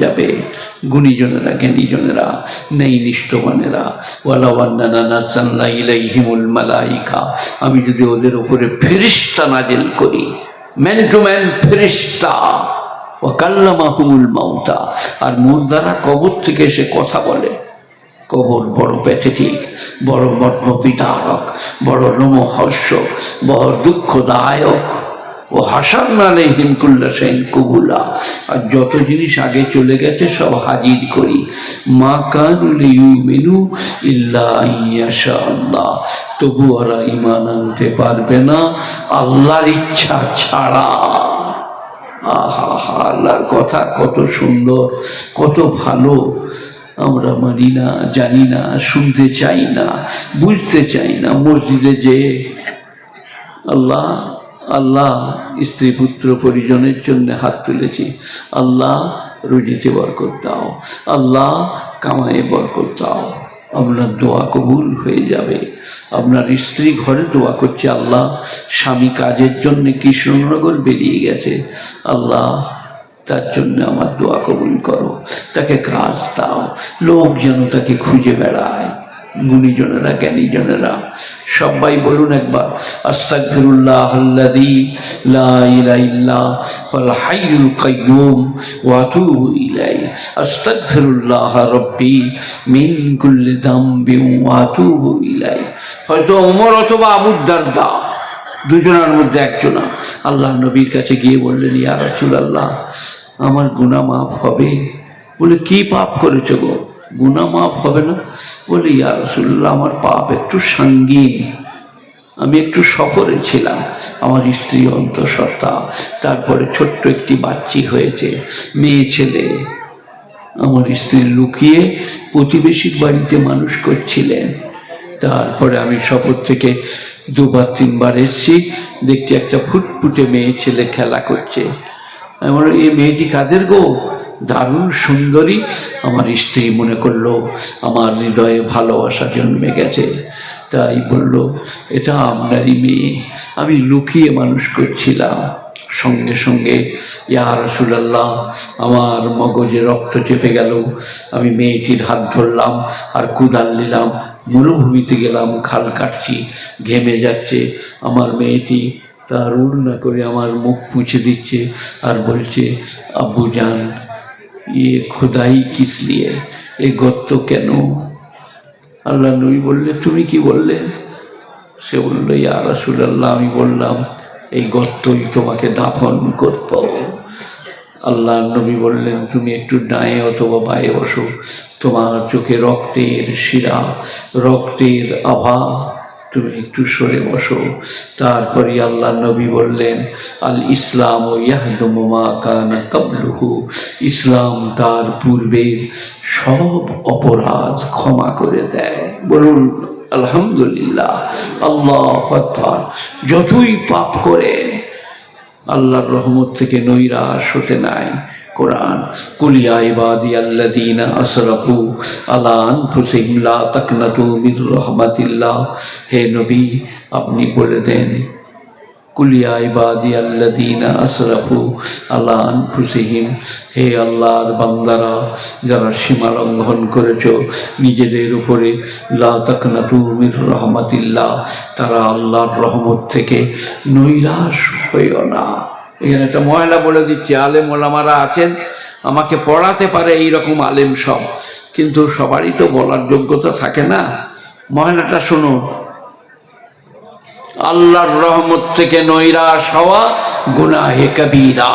যাবে। গুণীজনেরা, জ্ঞানীজনেরা, নেই নিষ্ঠবানেরা, ওয়ালাওয়ান্নানা নাযালনা ইলাইহিমুল মালাইকা, আমি যদি ওদের উপরে ফেরেশতা নাজিল করি, ম্যান টু ম্যান ফেরেশতা, ওয়া কাল্লামাহুমুল মাউতা, আর মুর্দারা কবর থেকে এসে কথা বলে। কবর বড় প্যাথেটিক, বড় মর্মবিদারক, বড় লোমহর্ষক, বড় দুঃখদায়ক। ও হাসারনা আলাইহিম কুল্লা শাইইন কুবুলা, আর যত জিনিস আগে চলে গেছে সব হাজির করি। মা কানু লিয়ুমিনু ইল্লা আইয়াশা আল্লাহ, তবু ওরা ঈমান আনতে পারবে না আল্লাহর ইচ্ছা ছাড়া। আহা, আল্লাহর কথা কত সুন্দর, কত ভালো। আমরা মানি না, জানি না, শুনতে চাই না, বুঝতে চাই না। মসজিদে যে আল্লাহ আল্লাহ, স্ত্রী পুত্র পরিজনের জন্য হাত তুলেছি, আল্লাহ রুজিতে বরকত দাও, আল্লাহ কামায়ে বরকত দাও, আপনার দোয়া কবুল হয়ে যাবে। আপনার স্ত্রী ঘরে দোয়া করছে, আল্লাহ স্বামী কাজের জন্য কৃষ্ণনগর বেরিয়ে গেছে, আল্লাহ তার জন্য আমার দোয়া কবুল করো, তাকে কাজ দাও, লোক যেন তাকে খুঁজে বেড়ায়। গুণীজনেরা, জ্ঞানীজনেরা সবাই বলুন একবার, আস্তাগফিরুল্লাহাল্লাযী লা ইলাহা ইল্লা হুয়াল হাইয়ুল কাইয়্যুম ওয়া আতুবু ইলাইহি, আস্তাগফিরুল্লাহ রাব্বি মিন কুল্লি যামবিন ওয়া আতুবু ইলাইহি। হয়তো ওমর অথবা আবু দারদা, দুজনের মধ্যে একজনা আল্লাহ নবীর কাছে গিয়ে বললেন, ইয়া রাসূলুল্লাহ, আমার গুনাহ মাফ হবে? বলে, কি পাপ করেছো গো, গুনাহ মাফ হবে না? বলে, ইয়া রাসূলুল্লাহ, আমার পাপ একটু সঙ্গীন, আমি একটু সফরে ছিলাম, আমার স্ত্রী অন্তঃসত্ত্বা, তারপরে ছোট্ট একটি বাচ্চি হয়েছে, মেয়ে ছেলে। আমার স্ত্রী লুকিয়ে প্রতিবেশীর বাড়িতে মানুষ করছিলেন। তারপরে আমি শপথ থেকে 2-3 এসেছি, দেখছি একটা ফুটফুটে মেয়ে ছেলে খেলা করছে। আমি বললাম, এই মেয়েটি কাদের গো? দারুণ সুন্দরী। আমার স্ত্রী মনে করলো আমার হৃদয়ে ভালোবাসা জন্মে গেছে, তাই বলল, এটা আপনারই মেয়ে, আমি লুকিয়ে মানুষ করছিলাম। সঙ্গে সঙ্গে ইয়া রাসূলুল্লাহ, আমার মগজে রক্ত চেপে গেল। আমি মেয়েটির হাত ধরলাম আর কুদাল নিলাম, মরুভূমিতে গেলাম, খাল কাটছি, ঘেমে যাচ্ছে। আমার মেয়েটি তার উড়না করে আমার মুখ মুছে দিচ্ছে আর বলছে, আব্বু জান, ইয়ে খোদাই কিস লিয়ে, এ গর্ত কেন? আল্লাহ নবী বললে, তুমি কি বললে? সে বলল, ইয়া রাসূলুল্লাহ, আমি বললাম এই গর্তই তোমাকে দাফন করব। আল্লাহ নবী বললেন, তুমি একটু ডায়ে অথবা বায়ে বসো, তোমার চোখে রক্তের শিরা, রক্তের আভা, তুমি একটু সরে বসো। তারপরে আল্লাহ নবী বললেন, আল ইসলাম ইয়াহদুমু মা কানা ক্বাবলুহু, ইসলাম তার পূর্বের সব অপরাধ ক্ষমা করে দেয়। বলুন আলহামদুলিল্লাহ, আল্লাহু আকবার। যতই পাপ করেন আল্লাহর রহমত থেকে নৈরাশ হতে নাই। কোরআন, কুলিয়া ইবাদিয়াল্লাযীনা আসরাফু আলা আনফুসিহিম লা তাকনাতু মির রাহমাতিল্লাহ, হে নবী আপনি বলে দেন, কুলিয়া ইবাদিয়াল্লাযীনা আসরাফু আলা আনফুসিহিম, হে আল্লাহর বান্দারা যারা সীমা লঙ্ঘন করেছো নিজেদের উপরে, লা তাকনাতু মির রাহমাতিল্লাহ, তারা আল্লাহর রহমত থেকে নৈরাশ হইও না। এখানে একটা ময়লা বলে দিচ্ছি, আলেম ওলামারা আছেন, আমাকে পড়াতে পারে এইরকম আলেম সব, কিন্তু সবারই তো বলার যোগ্যতা থাকে না। ময়লাটা শোনো, আল্লাহর রহমত থেকে নৈরাশ হওয়া গুনাহে কবিরা।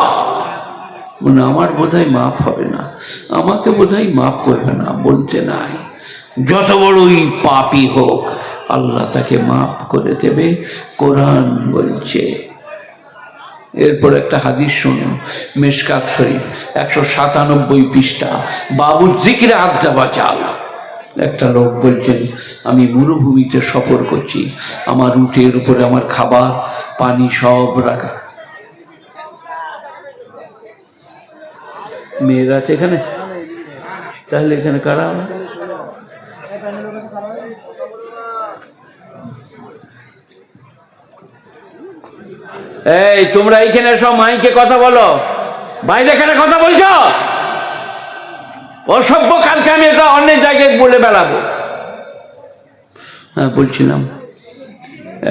মানে আমার বোধহয় মাফ হবে না, আমাকে বোধহয় মাফ করবে না, বলতে নাই। যত বড়ই পাপী হোক আল্লাহ তাকে মাফ করে দেবে, কোরআন বলছে। এরপর একটা হাদিস শুনুন, মিশকাত শরীফ 197 পৃষ্ঠা, বাবু জিকিরে আযযাবা চাল। একটা লোক বলছেন, আমি মরুভূমিতে সফর করছি, আমার উটের উপরে আমার খাবার পানি সব রাখা। মেয়েরা আছে এখানে? তাহলে এখানে কারা? এই তোমরা এইখানে সব মাইকে কথা বলো, বাইরে এখানে কথা বলছো? অসভ্য, কালকে আমি এটা অনেক জায়গায় বলে বেড়াবো। হ্যাঁ, বলছিলাম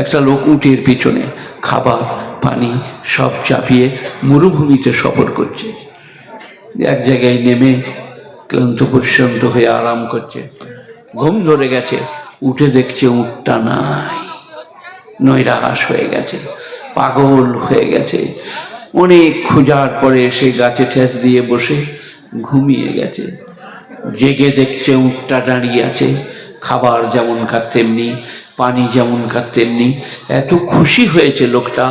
একটা লোক উটের পিছনে খাবার পানি সব চাপিয়ে মরুভূমিতে সফর করছে। এক জায়গায় নেমে ক্লান্ত পরিশ্রান্ত হয়ে আরাম করছে, ঘুম ধরে গেছে। উঠে দেখছে উটটা নাই, নৈরাশ হয়ে গেছে, পাগল হয়ে গেছে। অনেক খোঁজার পরে সে গাছে ঠেস দিয়ে বসে ঘুমিয়ে গেছে। জেগে দেখছে উটটা দাঁড়িয়ে আছে, খাবার যেমন খাত তেমনি, পানি যেমন খাত তেমনি। এত খুশি হয়েছে লোকটা,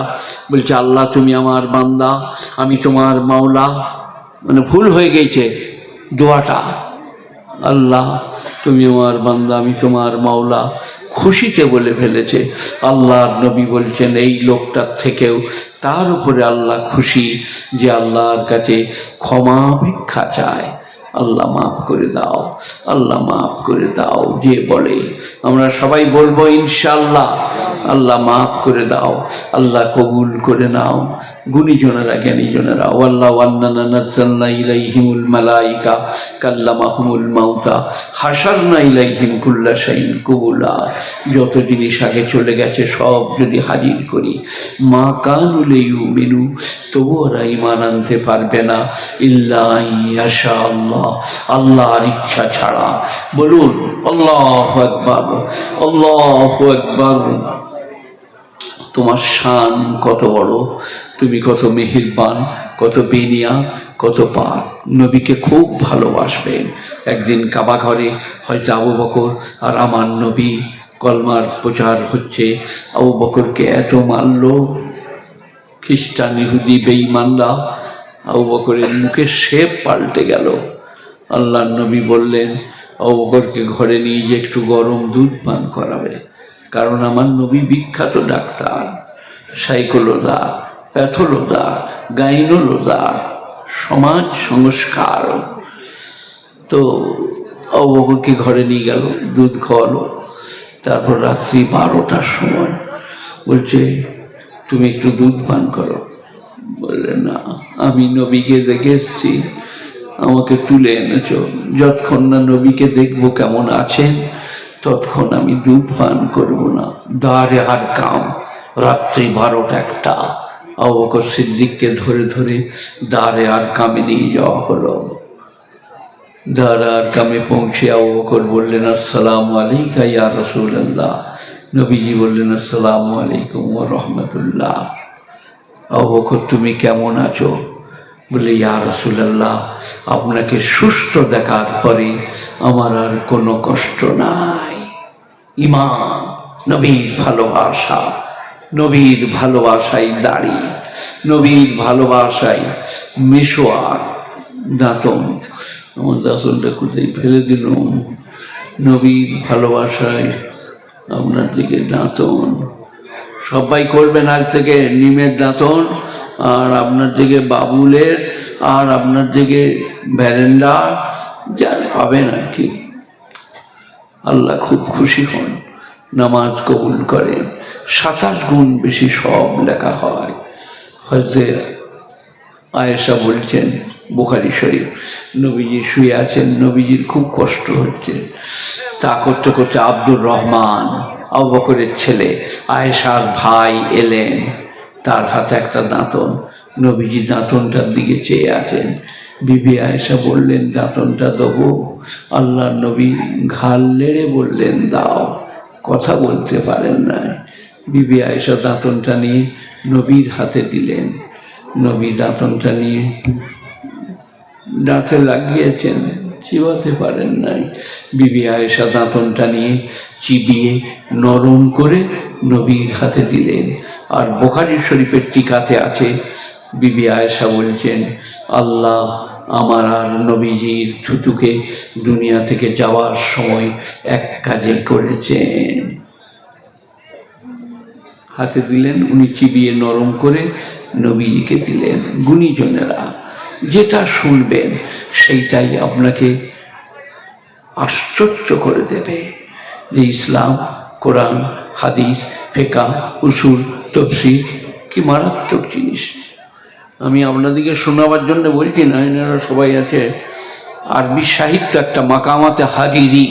বলছে আল্লাহ তুমি আমার বান্দা, আমি তোমার মাওলা। মানে ভুল হয়ে গেছে দোয়াটা, আল্লাহ তুমি আমার বান্দা, আমি তোমার মাওলা, খুশিতে বলে ফেলেছে। আল্লাহর নবী বলছেন এই লোকটার থেকেও তার উপরে আল্লাহ খুশি, যে আল্লাহর কাছে ক্ষমা ভিক্ষা চায়, আল্লাহ মাফ করে দাও, আল্লাহ মাফ করে দাও। যে বলে আমরা সবাই বলবো ইনশাআল্লাহ, আল্লাহ মাফ করে দাও, আল্লাহ কবুল করে নাও। গুণীজনেরা জ্ঞানীজনেরা, ওয়াল্লাহ ওয়ান্নানা নাযালনা ইলাইহিমুল মালাইকা কাল্লামাহুমুল মাউতা হাসারনা ইলাইহিম কুল্লা শাইইন কুবুলা। যত জিনিস আগে চলে গেছে সব যদি হাজির করি, মা কানু লিউমিনু, তবু ওরা ঈমান আনতে পারবে না, ইল্লা ইয়াশা আল্লাহ, আল্লাহর ইচ্ছা ছাড়া। বলুন আল্লাহু আকবার, আল্লাহু আকবার। তোমার শান কত বড়, তুমি কত মেহেরবান, কত বেনিয়া, কত পাক, নবীকে খুব ভালোবাসবেন। একদিন কাবা ঘরে হয়তো আবু বকর আর আমার নবী, কলমার প্রচার হচ্ছে, আবু বকরকে এত মারল খ্রিস্টান ইহুদি বেঈমানরা, আবু বকরের মুখে শেপ পাল্টে গেল। আল্লাহর নবী বললেন আবু বকরকে ঘরে নিয়ে যে একটু গরম দুধ পান করাবে, কারণ আমার নবী বিখ্যাত ডাক্তার, সাইকোলজার, প্যাথোলজার, গাইনোলজার, সমাজ সংস্কার। তো আবু বকরকে ঘরে নিয়ে গেল, দুধ খাওয়ালো। তারপর রাত্রি 12টার সময় বলছে তুমি একটু দুধ পান করো। বললেন না, আমি নবীকে দেখে এসছি, আমাকে তুলে এনেছো, যতক্ষণ না নবীকে দেখবো কেমন আছেন ততক্ষণ আমি দুধ পান করব না। দারে আর কাম, রাত্রি 12টা 1টা, আবু বকর সিদ্দিককে ধরে ধরে দারে আর কামে নিয়ে যাওয়া হলো। দারে আর কামে পৌঁছে আবু বকর বললেন আসসালামু আলাইকা ইয়া রাসূলুল্লাহ। নবীজি বললেন আসসালামু আলাইকুম ওয়া রাহমাতুল্লাহ। আবু বকর তুমি কেমন আছো? বলে ইয়া রাসূলুল্লাহ, আপনাকে সুস্থ দেখার পরে আমার আর কোনো কষ্ট নাই। ঈমান, নবীর ভালোবাসা, নবীর ভালোবাসায় দাড়ি, নবীর ভালোবাসায় মেশোয়ার, দাঁতন, আমার দাঁতনটা কোথায় ফেলে দিলাম, নবীর ভালোবাসায় আপনার দিকে দাঁতন। সবাই করবেন আজ থেকে নিমের দাঁতন, আর আপনার দিকে বাবুলের, আর আপনার দিকে ভ্যারেন্ডা, যার পাবেন আর কি। আল্লাহ খুব খুশি হন, নামাজ কবুল করেন, 27 গুণ বেশি সব লেখা হয়। হযরতে আয়েশা বলছেন, বুখারী শরীফ, নবীজি শুয়ে আছেন, নবীজির খুব কষ্ট হচ্ছে। তা করতে করতে আব্দুর রহমান, আবু বকরের ছেলে, আয়েশার ভাই এলেন, তার হাতে একটা দাঁতন। নবীজি দাঁতনটার দিকে চেয়ে আছেন। বিবি আয়েশা বললেন দাঁতনটা দেবো? আল্লাহর নবী ঘাড় নেড়ে বললেন দাও, কথা বলতে পারেন না। বিবি আয়েশা দাঁতনটা নিয়ে নবীর হাতে দিলেন। নবী দাঁতনটা নিয়ে দাঁতে লাগিয়েছেন, চিবাতে পারেন নাই। বিবি আয়েশা দাঁতনটা নিয়ে চিবিয়ে নরম করে নবীর হাতে দিলেন। আর বুখারী শরীফের টিকাতে আছে, বিবি আয়েশা বলছেন আল্লাহ আমার আর নবীজির থুতুকে দুনিয়া থেকে যাওয়ার সময় এক কাজে করেছেন। হাতে দিলেন, উনি চিবিয়ে নরম করে নবীজিকে দিলেন। গুণীজনেরা যেটা শুনবেন সেইটাই আপনাকে আশ্চর্য করে দেবে, যে ইসলাম, কোরআন, হাদিস, ফিকহ, উসুল, তাফসীর কি মারাত্মক জিনিস। আমি আপনাদেরকে শোনাবার জন্য বলছি না, এনারা সবাই আছে, আরবি সাহিত্য একটা মাকামাতে হারিরি,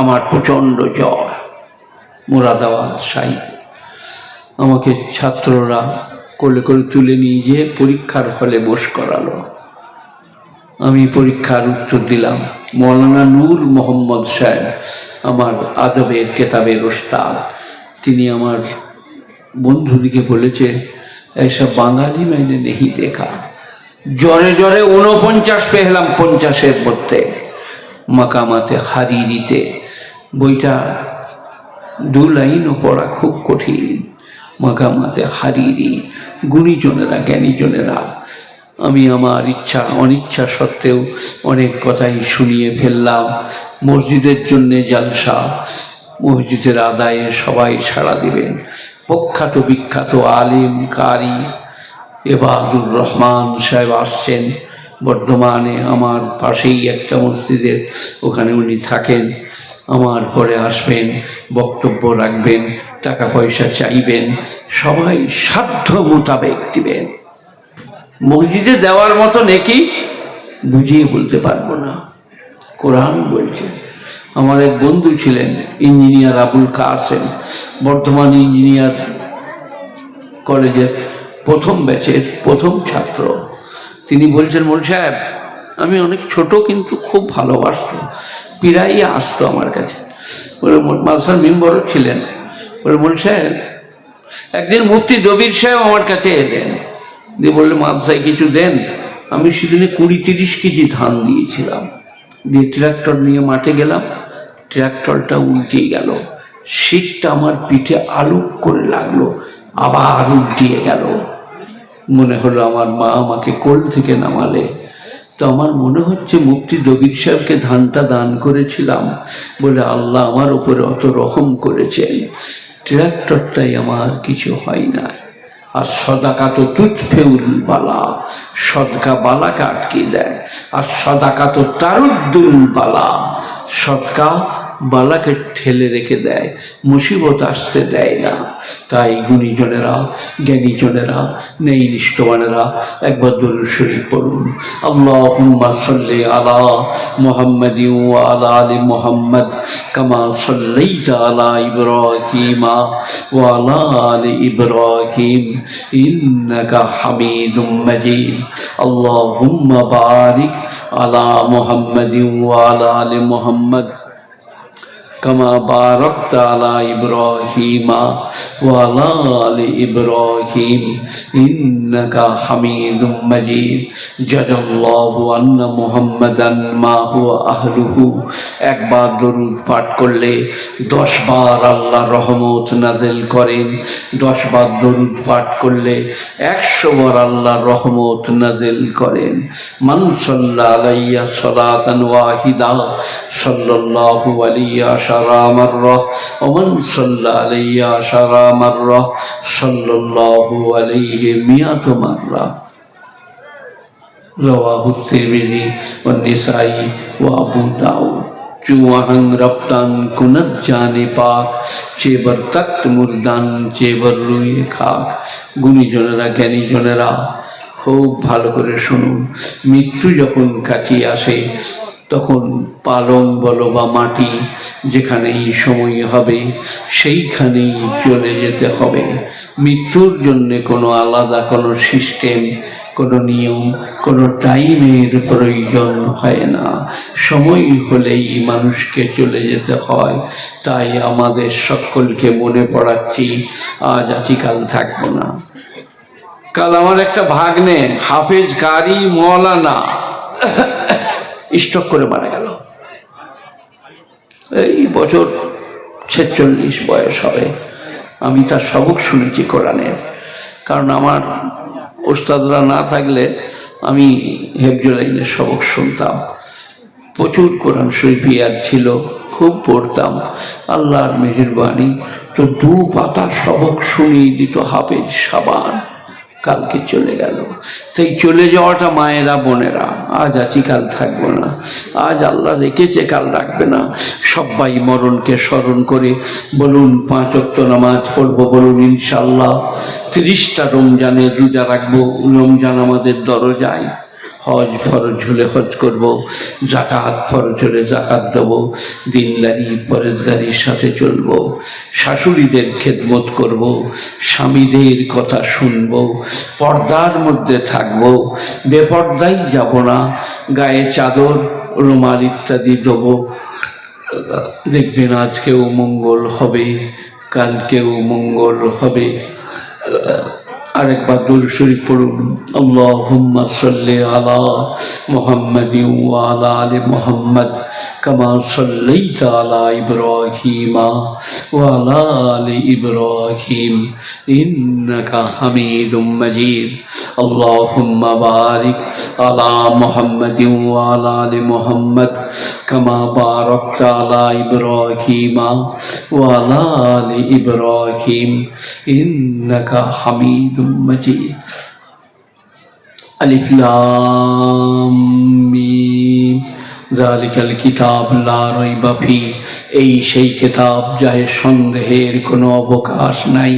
আমার প্রচণ্ড জ্বর, মুরাদাবাদ সাহিত্য। আমাকে ছাত্ররা কোলে করে তুলে নিয়ে গিয়ে পরীক্ষার হলে বস করালো। আমি পরীক্ষার উত্তর দিলাম। মৌলানা নূর মোহাম্মদ সাহেব, আমার আদবের কেতাবের ওস্তাদ, তিনি আমার বন্ধুদিকে বলেছে, এইসব বাঙালি মাইনে নেই দেখা। জ্বরে জ্বরে 49 পেলাম 50-এর মধ্যে, মাকামাতে হারিরিতে। বইটা 2 লাইনও পড়া খুব কঠিন। মাকামাতে হারিরি, গুণীজনেরা, জ্ঞানীজনেরা। আমি আমার ইচ্ছা অনিচ্ছা সত্ত্বেও অনেক কথাই শুনিয়ে ফেললাম। মসজিদের জন্যে জালসা, মসজিদের আদায়ে সবাই সাড়া দিবেন। প্রখ্যাত বিখ্যাত আলিম কারি এবাদুর রহমান সাহেব আসছেন বর্ধমানে, আমার পাশেই একটা মসজিদের, ওখানে উনি থাকেন। আমার পরে আসবেন, বক্তব্য রাখবেন, টাকা পয়সা চাইবেন, সবাই সাধ্য মোতাবেক দিবেন। মসজিদে দেওয়ার মতো নেকি বুঝিয়ে বলতে পারবো না, কোরআন বলছে। আমার এক বন্ধু ছিলেন ইঞ্জিনিয়ার আবুল কাসেম, বর্ধমান ইঞ্জিনিয়ার কলেজের প্রথম ব্যাচের প্রথম ছাত্র। তিনি বলছেন, মোল সাহেব আমি অনেক ছোট কিন্তু খুব ভালোবাসতো, প্রায়ই আসতো আমার কাছে। বলে মাদ্রাসার মেম্বারও ছিলেন। বলে মোল সাহেব, একদিন মুফতি দবির সাহেব আমার কাছে এলেন, দিয়ে বললে মাদ্রাসায় কিছু দেন। আমি সেদিনে 20-30 কেজি ধান দিয়েছিলাম। দিয়ে ট্রাক্টর নিয়ে মাঠে গেলাম, ট্রাক্টরটা উল্টে গেল, শীতটা আমার পিঠে আলোক করে লাগলো, আবার উল্টিয়ে গেল। মনে হলো আমার মা আমাকে কোল থেকে নামালে। তো আমার মনে হচ্ছে মুফতি দবির সাহেবকে ধানটা দান করেছিলাম বলে আল্লাহ আমার উপরে অত রহম করেছেন, ট্রাক্টরটাই আমার কিছু হয় না। আর সদাকা তো তুৎফেউল বালা, সদকা বালাকে আটকে দেয়। আর সদাকা তো তারুদ্দুল বালা, সদকা বালাকে ঠেলে রেখে দেয়, মুসিবত আসতে দেয় না। তাই গুণীজনেরা, জ্ঞানীজনেরা, নেই নিষ্ঠবানেরা একবার দরুদ শরীফ পড়ুন। আল্লাহুম্মা সাল্লি আলা মুহাম্মাদিন ওয়া আলা আলি মুহাম্মাদ কামা সাল্লাইতা আলা ইব্রাহিমা ওয়া আলা আলি ইব্রাহিম ইন্নাকা হামিদুম মাজিদ। আল্লাহুম্মা বারিক আলা মুহাম্মাদিন ওয়া আলা আলি মুহাম্মাদ কামা বারাকতা আলা ইব্রাহিমা ওয়া আলা আলি ইব্রাহিম ইন্নাকা হামিদুম মাজিদ। জাযাল্লাহু আন্না মুহাম্মাদান মা হুয়া আহলুহু। একবার দরুদ পাঠ করলে 10 বার আল্লাহ রহমত নাযিল করেন। 10 বার দরুদ পাঠ করলে 100 বার আল্লাহ রহমত নাযিল করেন। মান সাল্লা আলাইয়া সালাতান ওয়াহিদা সাল্লাল্লাহু আলাইহি আশারা মাররা ওয়া মান সাল্লা আলাইয়া আশারা মাররা সাল্লাল্লাহু আলাইহি মিয়াত মাররা। রাওয়াহু তিরমিজি ওয়া নিসাই ওয়া আবু দাউদ। চুয়াহাং রপ্তান কুনত জানে পাক, চেবার তক্ত মুর্দান চেবার রুয়ে খাক। গুণীজনেরা, জ্ঞানীজনেরা খুব ভালো করে শুনুন। মৃত্যু যখন কাছে আসে তখন পালং বলো বা মাটি যেখানেই সময় হবে সেইখানেই চলে যেতে হবে। মৃত্যুর জন্যে কোনো আলাদা কোনো সিস্টেম, কোনো নিয়ম, কোনো টাইমের প্রয়োজন হয় না। সময় হলেই মানুষকে চলে যেতে হয়। তাই আমাদের সকলকে মনে পড়াচ্ছি, আজ আছি কাল থাকবো না। কাল আমার একটা ভাগ্নে হাফেজ কারি মৌলানা স্ট্রোক করে মারা গেল। এই বছর 46 বয়স হবে। আমি তার সবক শুনেছি কোরআনের, কারণ আমার ওস্তাদরা না থাকলে আমি হেফজুলাইনের সবক শুনতাম। প্রচুর কোরআন শরীফ ইয়াদ ছিল, খুব পড়তাম। আল্লাহর মেহেরবানি, তো 2 পাতা সবক শুনিয়ে দিত হাফেজ সাবান। কালকে চলে গেল। তাই চলে যাওয়াটা মায়েরা, বোনেরা, আজ আছি কাল থাকবো না। আজ আল্লাহ রেখেছে, কাল রাখবে না। সবাই মরণকে স্মরণ করে বলুন 5 ওয়াক্ত নামাজ পড়বো, বলুন ইনশাআল্লাহ 30টা রমজানের রোজা রাখবো। রমজান আমাদের দরজায়, হজ ফরজ হলে হজ করব, জাকাত ফরজ হলে জাকাত দেব, দিনদারি পরেজগারির সাথে চলব, শাশুড়িদের খেদমত করব, স্বামীদের কথা শুনব, পর্দার মধ্যে থাকব, বেপর্দাই যাব না, গায়ে চাদর রুমাল ইত্যাদি দেব। দেখবেন আজকেও মঙ্গল হবে, কালকেও মঙ্গল হবে। আরেকবার দুরূদ শরীফ পড়ুন, আল্লাহুম্মা সাল্লি আলা মুহাম্মাদিন ওয়া আলা আলি মুহাম্মাদ কামা সাল্লাইতা আলা ইব্রাহিম ওয়া আলা আলি ইব্রাহিম ইন্নাকা হামিদুম মাজিদ। আল্লাহুম্মা বারিক আলা মুহাম্মাদিন ওয়া আলা আলি মুহাম্মাদ কামা বারাকতা আলা ইব্রাহিম ওয়া আলা আলি ইব্রাহিম ইন্নাকা হামিদুম মাজিদ। আলিফ লাম মিম যালিকাল কিতাব লা রাইবা ফি, এই সেই কিতাব যাহে সন্দেহের কোনো অবকাশ নাই।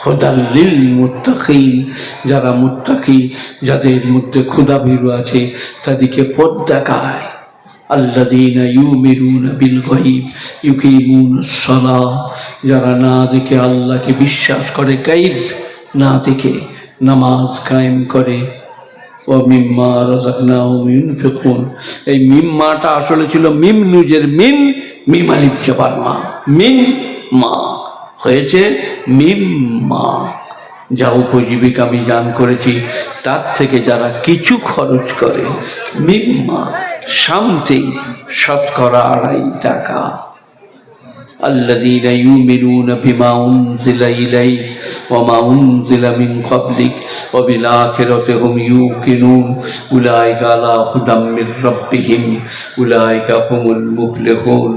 হুদাল লিল মুত্তাকিন, যারা মুত্তাকি, যাদের মধ্যে ক্ষুধাভীরু আছে, তাদেরকে পথ দেখায়। আল্লাযীনা ইউমিনুনা বিল গায়ব ইউকিমুনাস সালাহ, যারা না দেখে আল্লাহকে বিশ্বাস করে, গায়ব না দেখে নামাজ কায়েম করে। ও মিম্মা রাযাকনাহুম ইউনফিকুন, এই মিম্মাটা আসলে ছিল মিম নুজের মিন, মিম আলিফ জবর মা, মিন মা হয়েছে মিম্মা। যা উপজীবিকা আমি দান করেছি তার থেকে যারা কিছু খরচ করে, মিম্মা সামথিং, শতকরা 2.5 টাকা। الذين يؤمنون بما أنزل إليك وما أنزل من قبلك وبالآخرة هم يوقنون أولئك على هدى من ربهم أولئك هم المفلحون।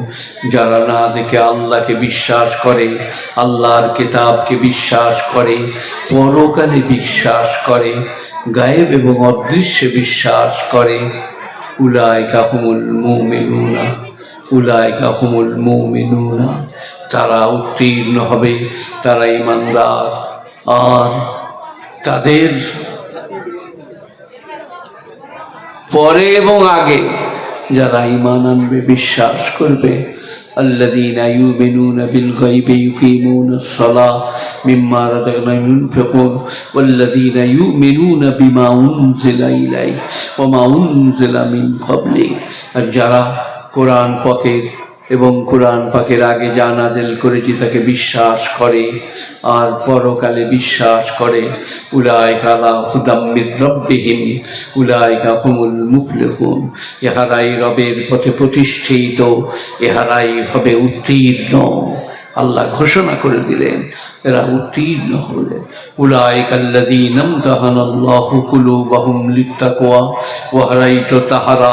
যারা না দেখে আল্লাহকে বিশ্বাস করে, আল্লাহর কিতাবকে বিশ্বাস করে, পরকালে বিশ্বাস করে, গায়েব এবং অদৃশ্যে বিশ্বাস করে, উলাইকা হুমুল মুমিনুনা, উলাইকা হুমুল মুমিনুনা, তারা উত্তীর্ণ হবে, তারা ঈমানদার। আর তাদের পরে এবং আগে যারা ঈমান আনবে, বিশ্বাস করবে, আল্লাযীনা ইউমিনুনা বিল গায়বি ইউকিমুনাস সালাহ মিম্মা রাযাকনাহুম ইউনফিকুন ওয়াল্লাযীনা ইউমিনুনা বিমা উনজিলা ইলাইক ওয়া মা উনজিলা মিন ক্বাবলিক, আর যারা কোরআন পাকের এবং কোরআন পাকের আগে যা নাযিল করেছি তাকে বিশ্বাস করে আর পরকালে বিশ্বাস করে, উলাইকা আলা হুদাম মির রাব্বিহিম উলাইকা হুমুল মুফলিহুন, ইহারাই রবের পথে প্রতিষ্ঠিত, ইহারাই হবে উত্তীর্ণ। আল্লাহ ঘোষণা করে দিলেন এরা উত্তীর্ণ হলে। উলাইকাল্লাযীনা ইমতাহানাল্লাহু কুলুবাহুম লিত্তাকওয়া, ওয়াহারাইতো তাহারা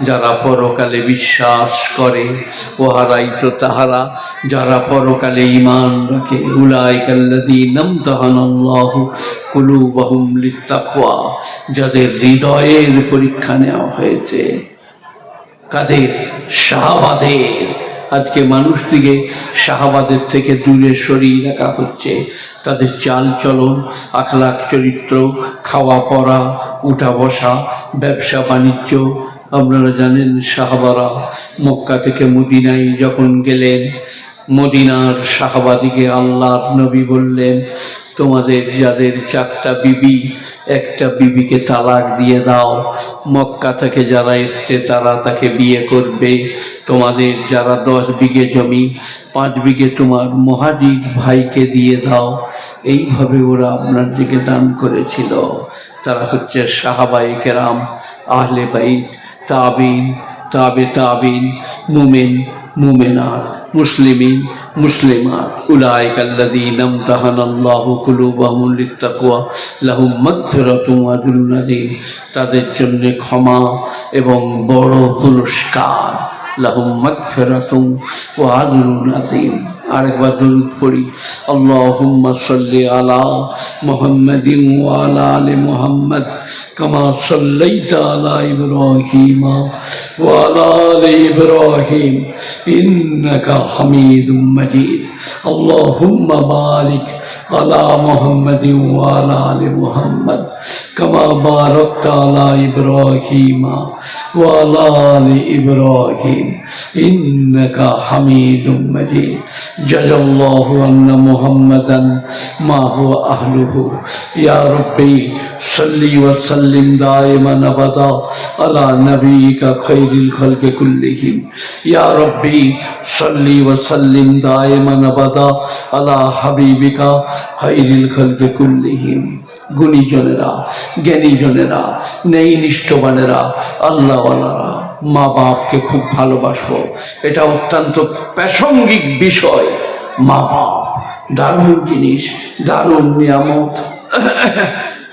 যারা পরকালে বিশ্বাস করে, ওয়াহারাইতো তাহারা যারা পরকালে ঈমান রাখে। উলাইকাল্লাযীনা ইমতাহানাল্লাহু কুলুবাহুম লিত্তাকওয়া, যাদের হৃদয়ের পরীক্ষা নেওয়া হয়েছে। কাদের? সাহাবাদের। আজকে মানুষদিকে সাহাবাদের থেকে দূরে সরিয়ে রাখা হচ্ছে। তাদের চাল চলন, আখলাক, চরিত্র, খাওয়া পড়া, উঠা বসা, ব্যবসা বাণিজ্য। আপনারা জানেন সাহাবারা মক্কা থেকে মদিনায় যখন গেলেন, মদিনার সাহাবাদিকে আল্লাহর নবী বললেন, তোমাদের যাদের 4টা বিবি, একটা বিবিকে তালাক দিয়ে দাও। মক্কা থেকে যারা এসছে তারা তাকে বিয়ে করবে। তোমাদের যারা 10 বিঘে জমি, 5 বিঘে তোমার মুহাজির ভাইকে দিয়ে দাও। এইভাবে ওরা আপনার দিকে দান করেছিল। তারা হচ্ছে সাহাবায়ে কেরাম, আহলে বাইত, তাবিন, তাবে তাবিন, মুমিন, মুমিনাত, মুসলিমিন, মুসলিমাত। উলাইকাল্লাযীনা ইমতাহানাল্লাহু কুলুবাহুম লিত্তাকওয়া লাহুম মাগফিরাতুন ওয়া আজরুন আযীম, তাদের জন্য ক্ষমা এবং বড় পুরস্কার। লাহুম মাগফিরাতুন ওয়া আজরুন আযীম। আরেকবার দরুদ পড়ি, আল্লাহুম্মা সাল্লি আলা মুহাম্মাদিন ওয়া আলা আলি মুহাম্মাদ কামা সাল্লাইতা আলা ইব্রাহিম ওয়া আলা আলি ইব্রাহিম ইন্নাকা হামিদুম মাজিদ। আল্লাহুম্মা বারিক আলা মুহাম্মাদিন ওয়া আলা আলি মুহাম্মাদ كما باركت على إبراهيم وعلى آل إبراهيم إنك حميد مجيد جزا الله أن محمدا ما هو أهله يا ربي صل وسلم دائما أبدا على نبيك خير الخلق كلهم يا ربي صل وسلم دائما أبدا على حبيبك خير الخلق كلهم গুণীজনেরা, জ্ঞানীজনেরা, নেই নিষ্ঠবানেরা, আল্লাহওয়ালারা, মা বাপকে খুব ভালোবাসবো। এটা অত্যন্ত প্রাসঙ্গিক বিষয়। মা বাপ দারুণ জিনিস, দারুণ নিয়ামত।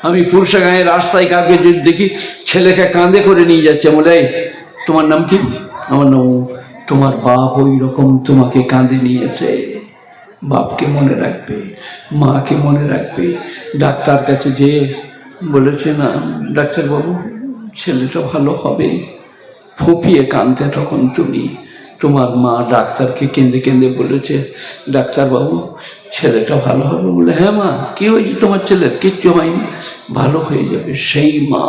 আমি পুরসাগাঁয়ের রাস্তায় কাউকে যদি দেখি ছেলেকে কাঁধে করে নিয়ে যাচ্ছে, বলে তোমার নাম কি? আমার নাম। তোমার বাপ ওই রকম তোমাকে কাঁধে নিয়েছে। বাপকে মনে রাখবে, মাকে মনে রাখবে। ডাক্তার কাছে যেয়ে বলেছে না ডাক্তারবাবু ছেলেটা ভালো হবে, ফুপিয়ে কাঁদতে তখন তুমি। তোমার মা ডাক্তারকে কেঁদে কেঁদে বলেছে ডাক্তারবাবু ছেলেটা ভালো হবে। বলে হ্যাঁ মা, কি হয়েছে তোমার ছেলের? কিচ্ছু হয়নি, ভালো হয়ে যাবে। সেই মা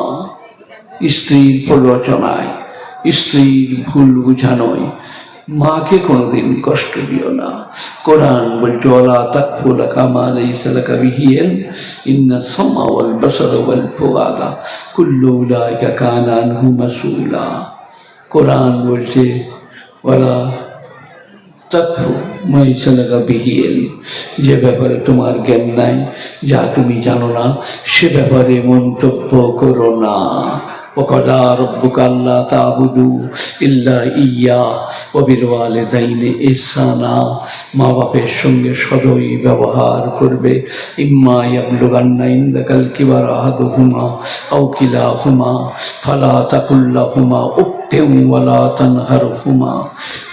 স্ত্রীর প্ররোচনায়, স্ত্রীর ভুল বুঝানোয় মাকে কোনোদিন কষ্ট দিও না। কোরআন বলছে ওয়ালা তাকফু লাকা মা লাইসা লাকা বিহি ইলম ইন্না সামআ ওয়াল বাসারা ওয়াল ফুআদা কুল্লু উলাইকা কানা আনহু মাসউলা। কোরআন বলছে ওয়ালা তাকফু মা লাইসা লাকা বিহি ইলম, যে ব্যাপারে তোমার জ্ঞান নাই, যা তুমি জানো না, সে ব্যাপারে মন্তব্য করো না। وقضى ربك ألا تعبدوا إلا إياه وبالوالدين إحسانا। মা বাপের সঙ্গে সদয় ব্যবহার করবে। ইম্মা ইয়াবলুগান্না ইনদাকাল কিবারা আহাদুহুমা আও কিলাহুমা ফালা তাকুল লাহুমা উফফিন ওয়ালা তানহারহুমা।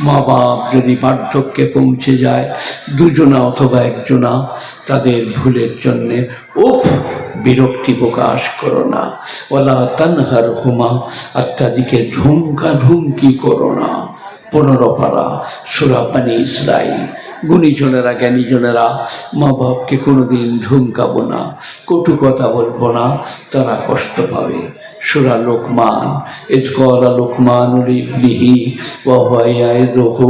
মা বাপ যদি বার্ধক্যে পৌঁছে যায়, দুজনা অথবা একজনা, তাদের ভুলের জন্যে উফ বিরক্তি প্রকাশ করো না। ওয়ালা তানহারহুমা, আর তাদেরকে ধুমকা ধুমকি করো না। 15 পারা সূরা বনী ইসরাঈল। গুণীজনেরা, জ্ঞানীজনেরা, মা বাপকে কোনোদিন ধুমকাবো না, কটু কথা বলবো না, তারা কষ্ট পাবে। সূরা লোকমান, ইয ক্বালা লোকমানু লিবনিহি ওয়া হুয়া ইয়াইযুহু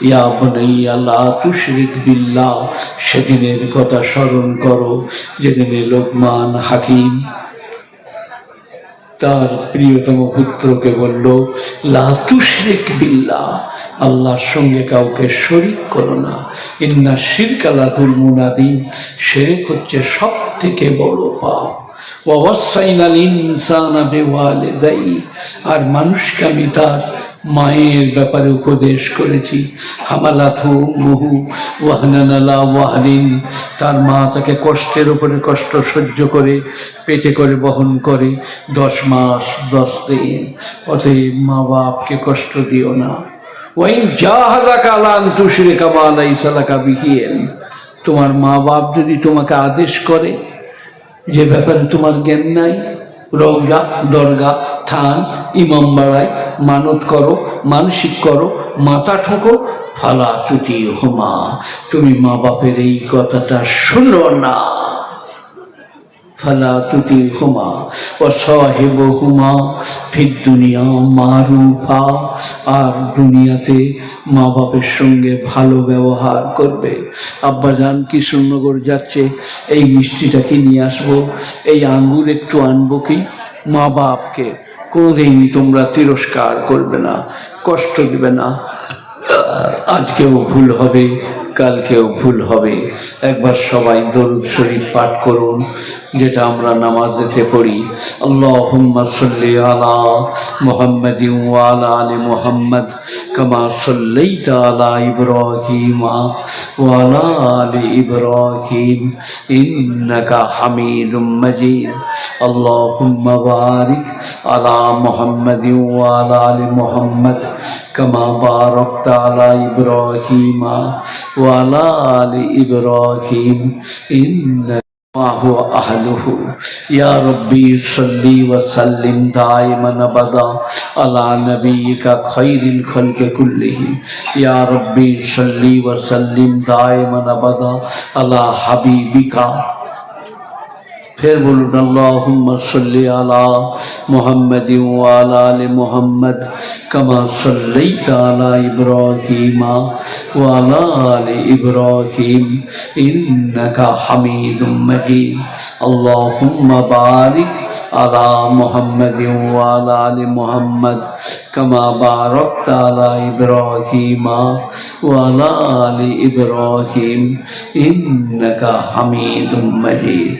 ইয়া বুনাইয়া লা তুশরিক বিল্লাহ। সেদিনের কথা স্মরণ করো যেদিনে লোকমান হাকিম তার প্রিয়তম পুত্রকে বলল লা তুশরিক বিল্লাহ, আল্লাহর সঙ্গে কাউকে শরীক করো না। ইন্না শিরকা লা যুলমুন আযীম, শিরক হচ্ছে সব থেকে বড় পাপ। ওয়া ওয়াসাইনাল ইনসানা বিওয়ালিদাইহি, আর মানুষকে আমি তার মায়ের ব্যাপারে উপদেশ করেছি। হামালাথু উম্মুহু ওয়াহনান আলা ওয়াহনিন, তার মা তাকে কষ্টের উপরে কষ্ট সহ্য করে পেটে করে বহন করে 10 মাস 10 দিন। অতএব মা বাপকে কষ্ট দিও না। ওয়াইন জাহাদাকা আলা আন তুশরিকা মা লাইসা লাকা বিহি ইলম, তোমার মা বাপ যদি তোমাকে আদেশ করে যে ব্যাপারে তোমার জ্ঞান নাই, রওজা, দরগা, থান, ইমাম বাড়ায়, মানত করো, মানসিক করো, মাথা ঠোকো, ফালা তুতিহুমা, তুমি মা বাপের এই কথাটা শুনো না। ফালা তুতিহুমা ওয়া সাহিবুহুমা ফিদ দুনিয়া মারুফা, আর দুনিয়াতে মা বাপের সঙ্গে ভালো ব্যবহার করবে। আব্বাজান কৃষ্ণনগর যাচ্ছে, এই মিষ্টিটা কি নিয়ে আসবো, এই আঙ্গুর একটু আনবো কি? মা বাপকে কোনোদিন তোমরা তিরস্কার করবে না, কষ্ট দিবে না। আজকেও ভুল হবে, কালকেও ভুল হবে। একবার সবাই দরুদ শরীফ পাঠ করুন, যেটা আমরা নামাজেতে পড়ি। আল্লাহুম্মা সাল্লি আলা মুহাম্মাদিন ওয়া আলা আলি মুহাম্মাদ কামা সাল্লাইতা আলা ইব্রাহিম ওয়া আলা আলি ইব্রাহিম ইন্নাকা হামিদুম মাজিদ। আল্লাহুম্মা বারিক আলা মুহাম্মাদিন ওয়া আলা আলি মুহাম্মাদ কামা বারাকতা আলা ইব্রাহিম ওয়া আলা আলি ইব্রাহিম ইন্নাকা মা হুয়া আহলুহু। ইয়া রব্বি সাল্লি ওয়া সাল্লিম দাইমান আবাদা আলা নবিয়িকা খায়রিল খালকি কুল্লিহিম। ইয়া রব্বি সাল্লি ওয়া সাল্লিম দাইমান আবাদা আলা হাবিবিকা फिर बोलून अल्लाहुम्मा सल्लि अला मुहम्मदिन व अला आलि मुहम्मद कमा सल्लैता अला इब्राहीम व अला आलि इब्राहीम इन्नका हमीदुम मजीद। अल्लाहुम्मा बारिक अला मुहम्मदिन व अला आलि मुहम्मद कमा बारकता अला इब्राहीम व अला आलि इब्राहीम इन्नका हमीदुम मजीद।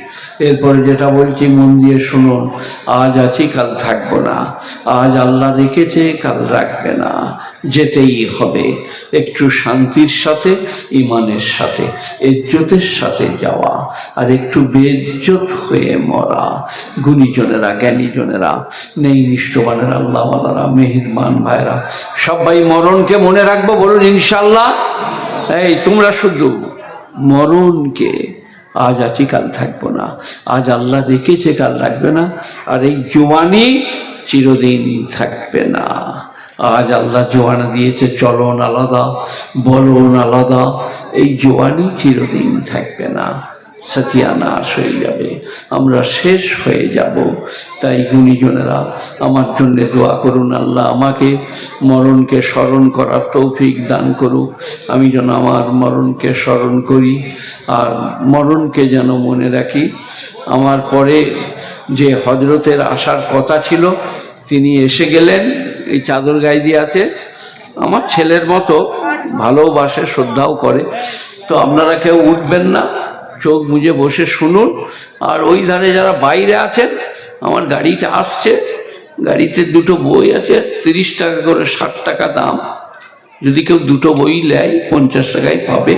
এরপরে যেটা বলছি মন দিয়ে শুনুন, আজ আছি কাল থাকবো না, আজ আল্লাহ রেখেছে কাল রাখবে না, যেতেই হবে। একটু শান্তির সাথে, ইমানের সাথে, ইজ্জতের সাথে যাওয়া, আর একটু বেইজ্জত হয়ে মরা। গুণীজনেরা, জ্ঞানীজনেরা, নেই নিষ্ঠবানেরা, আল্লাহওয়ালারা, মেহেরবান ভাইরা, সবাই মরণকে মনে রাখবো, বলুন ইনশাল্লাহ। এই তোমরা শুধু মরণকে, আজ আছি কাল থাকবো না, আজ আল্লাহ রেখেছে কাল রাখবে না, আর এই জোয়ানি চিরদিন থাকবে না। আজ আল্লাহ জোয়ানা দিয়েছে, চলন আলাদা, বলন আলাদা, এই জোয়ানি চিরদিন থাকবে না, সতিয়ানাশ হয়ে যাবে, আমরা শেষ হয়ে যাব। তাই গুণীজনেরা আমার জন্য দোয়া করুন, আল্লাহ আমাকে মরণকে স্মরণ করার তৌফিক দান করুক, আমি যেন আমার মরণকে স্মরণ করি আর মরণকে যেন মনে রাখি। আমার পরে যে হজরতের আসার কথা ছিল তিনি এসে গেলেন, এই চাদর গায়ে দিয়ে আছে, আমার ছেলের মতো ভালোবাসে, শ্রদ্ধাও করে। তো আপনারা কেউ উঠবেন না, চোখ মুজে বসে শুনুন। আর ওই ধারে যারা বাইরে আছেন, আমার গাড়িটা আসছে, গাড়িতে দুটো বই আছে, 30 টাকা করে, 60 টাকা দাম। যদি কেউ দুটো বই নেয় 50 টাকায় পাবে।